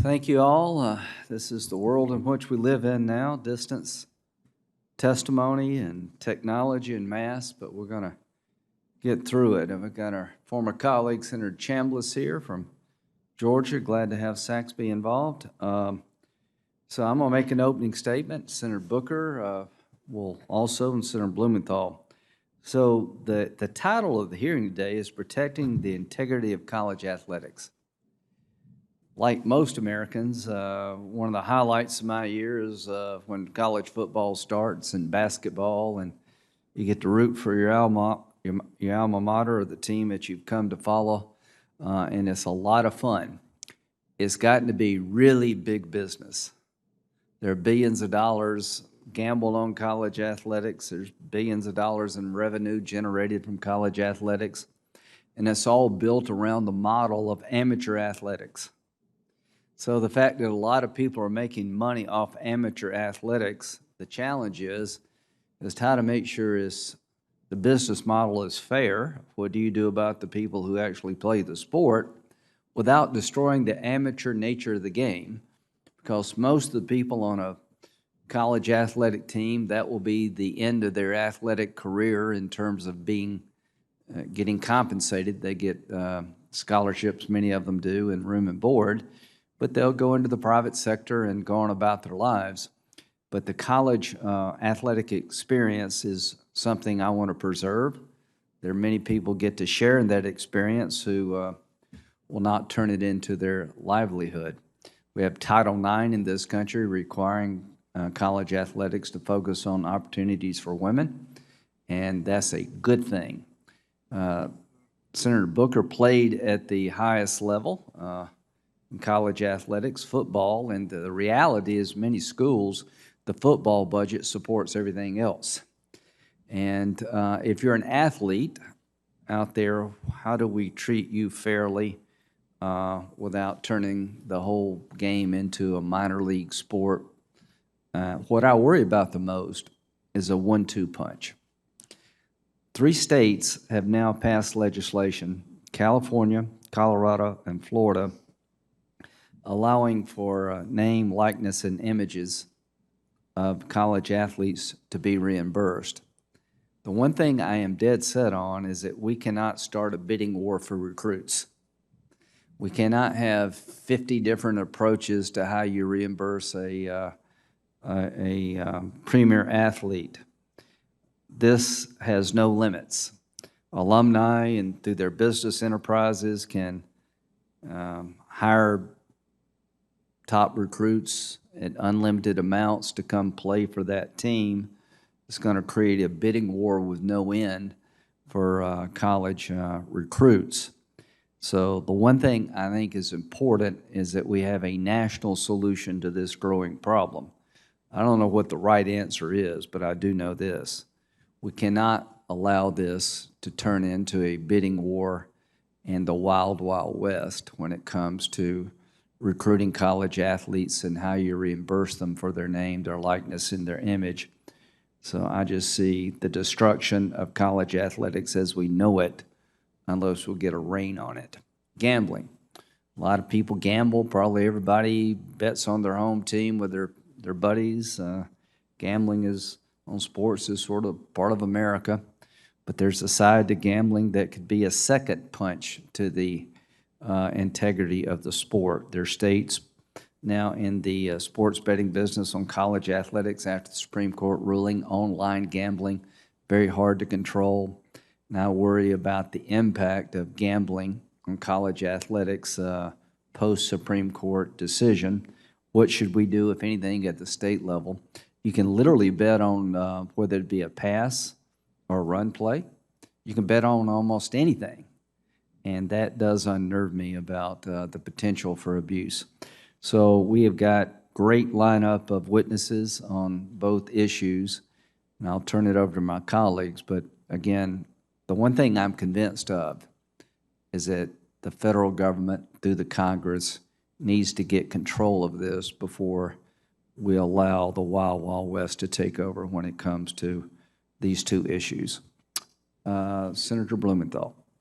Thank you all. This is the world in which we live in now, distance testimony and technology and mass, but we're going to get through it. And we've got our former colleague, Senator Chambliss, here from Georgia. Glad to have Saxby involved. So I'm going to make an opening statement. Senator Booker will also, and Senator Blumenthal. So the title of the hearing today is Protecting the Integrity of College Athletics. Like most Americans, one of the highlights of my year is when college football starts and basketball, and you get to root for your alma mater or the team that you've come to follow, and it's a lot of fun. It's gotten to be really big business. There are billions of dollars gambled on college athletics. There's billions of dollars in revenue generated from college athletics, and it's all built around the model of amateur athletics. So the fact that a lot of people are making money off amateur athletics, the challenge is how to make sure the business model is fair. What do you do about the people who actually play the sport without destroying the amateur nature of the game? Because most of the people on a college athletic team, that will be the end of their athletic career in terms of getting compensated. They get scholarships, many of them do, and room and board. But they'll go into the private sector and go on about their lives. But the college athletic experience is something I want to preserve. There are many people get to share in that experience who will not turn it into their livelihood. We have Title IX in this country requiring college athletics to focus on opportunities for women, and that's a good thing. Senator Booker played at the highest level in college athletics, football, and the reality is many schools, the football budget supports everything else. And if you're an athlete out there, how do we treat you fairly without turning the whole game into a minor league sport? What I worry about the most is a 1-2 punch. 3 states have now passed legislation, California, Colorado, and Florida, allowing for name, likeness, and images of college athletes to be reimbursed. The one thing I am dead set on is that we cannot start a bidding war for recruits. We cannot have 50 different approaches to how you reimburse a premier athlete. This has no limits. Alumni and through their business enterprises can hire top recruits at unlimited amounts to come play for that team. It's going to create a bidding war with no end for college recruits. So the one thing I think is important is that we have a national solution to this growing problem. I don't know what the right answer is, but I do know this. We cannot allow this to turn into a bidding war and the wild, wild west when it comes to recruiting college athletes and how you reimburse them for their name, their likeness, and their image. So I just see the destruction of college athletics as we know it unless we'll get a rein on it. Gambling. A lot of people gamble. Probably everybody bets on their home team with their buddies. Gambling on sports is sort of part of America. But there's a side to gambling that could be a second punch to the integrity of the sport. There are states now in the sports betting business on college athletics after the Supreme Court ruling, online gambling, very hard to control. Now worry about the impact of gambling on college athletics post-Supreme Court decision. What should we do, if anything, at the state level? You can literally bet on whether it be a pass or a run play. You can bet on almost anything. And that does unnerve me about the potential for abuse. So we have got great lineup of witnesses on both issues, and I'll turn it over to my colleagues. But again, the one thing I'm convinced of is that the federal government, through the Congress, needs to get control of this before we allow the Wild Wild West to take over when it comes to these 2 issues. Senator Blumenthal.